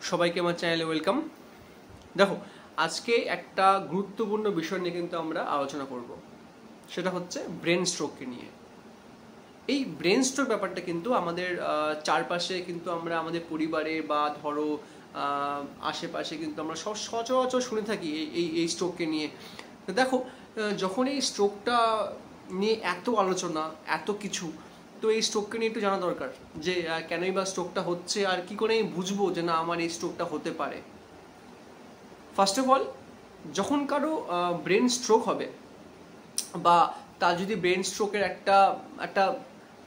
সবাইকে আমার চ্যানেলে ওয়েলকাম। দেখো, আজকে একটা গুরুত্বপূর্ণ বিষয় নিয়ে কিন্তু আমরা আলোচনা করব, সেটা হচ্ছে ব্রেন স্ট্রোককে নিয়ে। এই ব্রেন স্ট্রোক ব্যাপারটা কিন্তু আমাদের চারপাশে কিন্তু আমরা আমাদের পরিবারে বা ধরো আশেপাশে কিন্তু আমরা সচরাচর শুনে থাকি এই স্ট্রোককে নিয়ে। তো দেখো, যখন এই স্ট্রোকটা নিয়ে এত আলোচনা, এত কিছু, তো এই স্ট্রোককে নিয়ে একটু জানা দরকার যে কেনই বা স্ট্রোকটা হচ্ছে আর কি করে আমি বুঝবো যে না আমার এই স্ট্রোকটা হতে পারে। ফার্স্ট অফ অল, যখন কারো ব্রেন স্ট্রোক হবে বা তার যদি ব্রেন স্ট্রোকের একটা একটা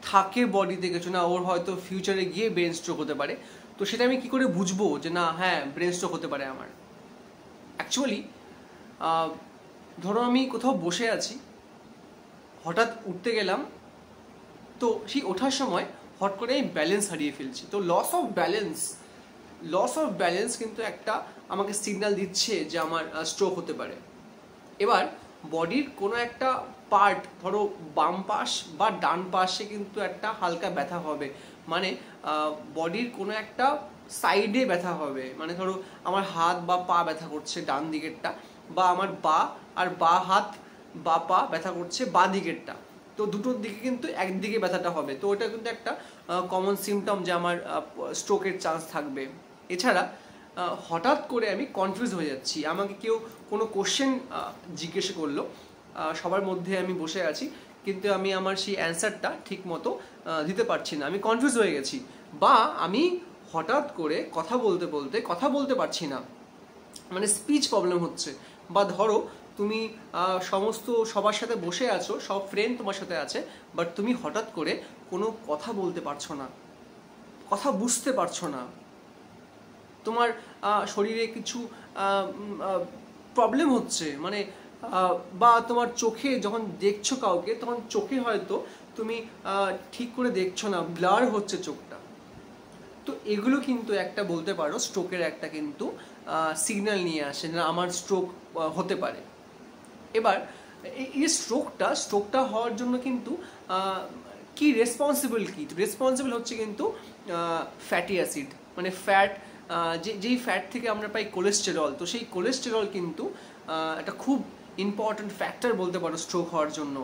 থাকে বডিতে কিছু, না ওর হয়তো ফিউচারে গিয়ে ব্রেন স্ট্রোক হতে পারে, তো সেটা আমি কি করে বুঝবো যে না হ্যাঁ ব্রেন স্ট্রোক হতে পারে আমার। অ্যাকচুয়ালি ধরো আমি কোথাও বসে আছি, হঠাৎ উঠতে গেলাম, তো সেই ওঠার সময় হট করে আমি ব্যালেন্স হারিয়ে ফেলছি। তো লস অফ ব্যালেন্স কিন্তু একটা আমাকে সিগন্যাল দিচ্ছে যে আমার স্ট্রোক হতে পারে। এবার বডির কোনো একটা পার্ট, ধরো বাম পাশ বা ডান পাশে কিন্তু একটা হালকা ব্যথা হবে, মানে বডির কোনো একটা সাইডে ব্যথা হবে, মানে ধরো আমার হাত বা পা ব্যথা করছে ডান দিকেরটা, বা আমার বা হাত বা পা ব্যথা করছে বা দিকেরটা, তো দুটোর দিকে কিন্তু একদিকে ব্যথাটা হবে। তো ওটা কিন্তু একটা কমন সিমটম যে আমার স্ট্রোকের চান্স থাকবে। এছাড়া হঠাৎ করে আমি কনফিউজ হয়ে যাচ্ছি, আমাকে কেউ কোনো কোশ্চেন জিজ্ঞেস করলো, সবার মধ্যে আমি বসে আছি, কিন্তু আমি আমার সেই অ্যান্সারটা ঠিক মতো দিতে পারছি না, আমি কনফিউজ হয়ে গেছি, বা আমি হঠাৎ করে কথা বলতে পারছি না, মানে স্পিচ প্রবলেম হচ্ছে। বা ধরো তুমি সবার সাথে বসে আছো, সব ফ্রেন্ড তোমার সাথে আছে, বাট তুমি হঠাৎ করে কোনো কথা বলতে পারছো না, কথা বুঝতে পারছো না, তোমার শরীরে কিছু প্রবলেম হচ্ছে, মানে বা তোমার চোখে যখন দেখছো কাউকে, তখন চোখে হয়তো তুমি ঠিক করে দেখছো না, ব্লার হচ্ছে চোখটা। তো এগুলো কিন্তু একটা বলতে পারো স্ট্রোকের একটা কিন্তু সিগন্যাল নিয়ে আসে না আমার স্ট্রোক হতে পারে। এবার এই স্ট্রোকটা হওয়ার জন্য কিন্তু কি রেসপন্সিবল হচ্ছে কিন্তু ফ্যাটি অ্যাসিড, মানে ফ্যাট, যেই ফ্যাট থেকে আমরা পাই কোলেস্টেরল। তো সেই কোলেস্টেরল কিন্তু একটা খুব ইম্পর্ট্যান্ট ফ্যাক্টর বলতে পারো স্ট্রোক হওয়ার জন্য।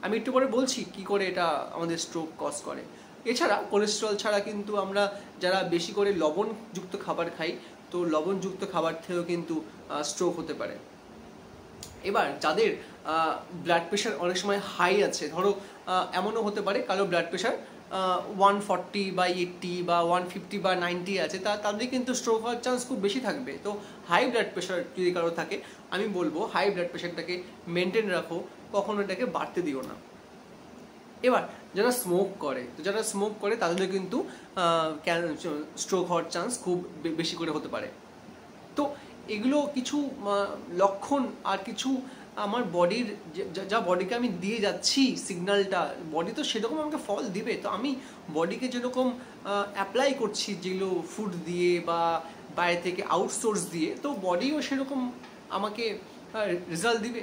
আমি একটু পরে বলছি কি করে এটা আমাদের স্ট্রোক কজ করে। এছাড়া কোলেস্টেরল ছাড়া কিন্তু আমরা যারা বেশি করে লবণযুক্ত খাবার খাই, তো লবণযুক্ত খাবার থেকেও কিন্তু স্ট্রোক হতে পারে। এবার যাদের ব্লাড প্রেশার অনেক সময় হাই আছে, ধরো এমনও হতে পারে কারো ব্লাড প্রেশার 140 বা 80 বা 150 বা 90 আছে, তাদের কিন্তু স্ট্রোক হওয়ার চান্স খুব বেশি থাকবে। তো হাই ব্লাড প্রেশার যদি কারো থাকে, আমি বলবো হাই ব্লাড প্রেশারটাকে মেনটেন রাখো, কখনো এটাকে বাড়তে দিও না। এবার যারা স্মোক করে তাদের কিন্তু স্ট্রোক হওয়ার চান্স খুব বেশি করে হতে পারে। তো এগুলো কিছু লক্ষণ, আর কিছু আমার বডির যা বডিকে আমি দিয়ে যাচ্ছি সিগন্যালটা, বডি তো সেরকম আমাকে ফল দিবে। তো আমি বডিকে যেরকম অ্যাপ্লাই করছি যেগুলো ফুড দিয়ে বা বাইরে থেকে আউটসোর্স দিয়ে, তো বডিও সেরকম আমাকে রেজাল্ট দিবে।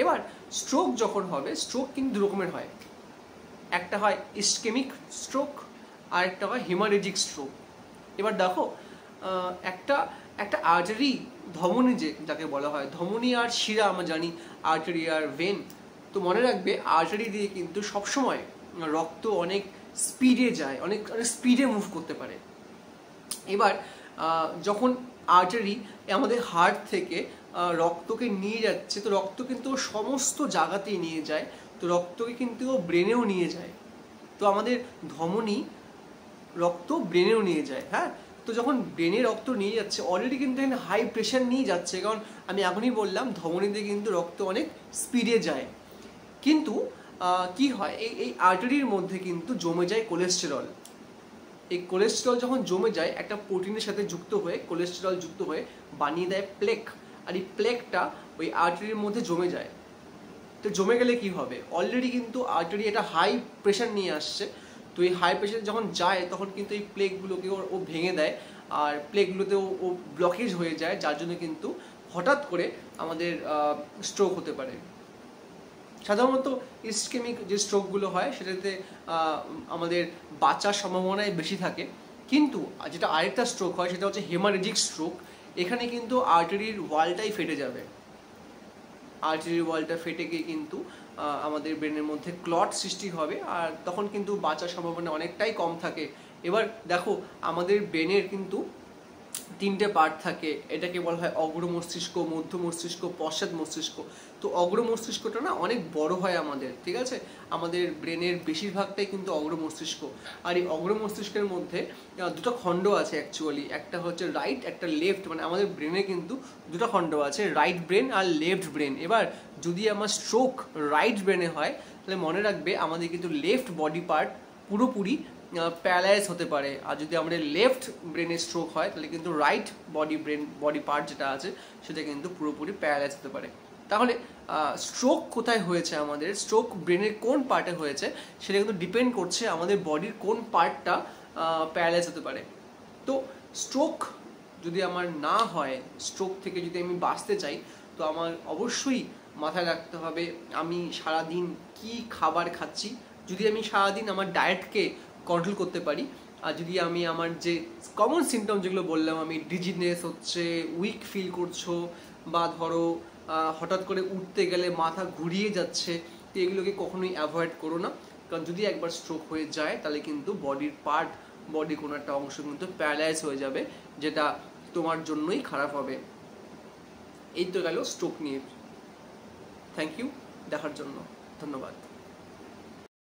এবার স্ট্রোক যখন হবে, স্ট্রোক কিন্তু দু রকমের হয়, একটা হয় ইসকেমিক স্ট্রোক আর একটা হয় হেমারেজিক স্ট্রোক। এবার দেখো, একটা একটা আর্টারি, ধমনী যাকে বলা হয়, ধমনী আর শিরা আমরা জানি, আর্টারি আর ভেন। তো মনে রাখবে আর্টারি দিয়ে কিন্তু সবসময় রক্ত অনেক স্পিডে যায়, অনেক অনেক স্পিডে মুভ করতে পারে। এবার যখন আর্টারি আমাদের হার্ট থেকে রক্তকে নিয়ে যাচ্ছে, তো রক্ত কিন্তু সমস্ত জায়গাতেই নিয়ে যায়, তো রক্তকে কিন্তু ও ব্রেনেও নিয়ে যায়। তো আমাদের ধমনী রক্ত ব্রেনেও নিয়ে যায়, হ্যাঁ। তো যখন ব্রেনে রক্ত নিয়ে যাচ্ছে, অলরেডি কিন্তু এখানে হাই প্রেশার নিয়ে যাচ্ছে, কারণ আমি এখনই বললাম ধমনীতে কিন্তু রক্ত অনেক স্পিডে যায়। কিন্তু কি হয়, এই আর্টারির মধ্যে কিন্তু জমে যায় কোলেস্টেরল। এই কোলেস্টেরল যখন জমে যায়, একটা প্রোটিনের সাথে যুক্ত হয়ে, কোলেস্টেরল যুক্ত হয়ে বানিয়ে দেয় প্লেক, আর এই প্লেকটা ওই আর্টারির মধ্যে জমে যায়। তো জমে গেলে কি হবে, অলরেডি কিন্তু আর্টারি এটা হাই প্রেশার নিয়ে আসছে, তো এই হাই প্রেশার যখন যায় তখন কিন্তু এই প্লেকগুলোকে ও ভেঙে দেয়, আর প্লেকগুলোতে ও ব্লকেজ হয়ে যায়, যার জন্য কিন্তু হঠাৎ করে আমাদের স্ট্রোক হতে পারে। সাধারণত ইসকেমিক যে স্ট্রোকগুলো হয় সেটাতে আমাদের বাঁচার সম্ভাবনাই বেশি থাকে, কিন্তু যেটা আরেকটা স্ট্রোক হয় সেটা হচ্ছে হেমারেজিক স্ট্রোক। এখানে কিন্তু আর্টারির ওয়ালটাই ফেটে যাবে, আর্টারির ওয়ালটা ফেটে গিয়ে কিন্তু আমাদের ব্রেনের মধ্যে ক্লট সৃষ্টি হবে, আর তখন কিন্তু বাঁচার সম্ভাবনা অনেকটাই কম থাকে। এবার দেখো আমাদের ব্রেনের কিন্তু 3টে পার্ট থাকে, এটাকে বলা হয় অগ্র মস্তিষ্ক, মধ্য মস্তিষ্ক, পশ্চাৎ মস্তিষ্ক। তো অগ্র মস্তিষ্কটা না অনেক বড় হয় আমাদের, ঠিক আছে, আমাদের ব্রেনের বেশিরভাগটাই কিন্তু অগ্র মস্তিষ্ক। আর এই অগ্র মস্তিষ্কের মধ্যে দুটো খণ্ড আছে অ্যাকচুয়ালি, একটা হচ্ছে রাইট, একটা লেফট, মানে আমাদের ব্রেনে কিন্তু দুটো খণ্ড আছে, রাইট ব্রেন আর লেফট ব্রেন। এবার যদি আমার স্ট্রোক রাইট ব্রেনে হয় তাহলে মনে রাখবে আমাদের কিন্তু লেফট বডি পার্ট পুরোপুরি প্যারালাইজ হতে পারে, আর যদি আমাদের লেফট ব্রেনে স্ট্রোক হয় তাহলে কিন্তু রাইট বডি পার্ট যেটা আছে সেটা কিন্তু পুরোপুরি প্যারালাইজ হতে পারে। তাহলে স্ট্রোক কোথায় হয়েছে, আমাদের স্ট্রোক ব্রেনের কোন পার্টে হয়েছে সেটা কিন্তু ডিপেন্ড করছে আমাদের বডির কোন পার্টটা প্যারালাইজ হতে পারে। তো স্ট্রোক যদি আমার না হয়, স্ট্রোক থেকে যদি আমি বাঁচতে চাই, তো আমার অবশ্যই মাথায় রাখতে হবে আমি সারাদিন কি খাবার খাচ্ছি। যদি আমি সারাদিন আমার ডায়েটকে কন্ট্রোল করতে পারি, আর যদি আমি আমার যে কমন সিমটম যেগুলো বললাম, আমি ডিজিনেস হচ্ছে, উইক ফিল করছো, বা ধরো হঠাৎ করে উঠতে গেলে মাথা ঘুরিয়ে যাচ্ছে, তো এগুলোকে কখনোই অ্যাভয়েড করো না। কারণ যদি একবার স্ট্রোক হয়ে যায় তাহলে কিন্তু বডির কোনো একটা অংশ কিন্তু প্যারালাইজ হয়ে যাবে, যেটা তোমার জন্যই খারাপ হবে। এই তো গেল স্ট্রোক নিয়ে। থ্যাংক ইউ দেখার জন্য, ধন্যবাদ।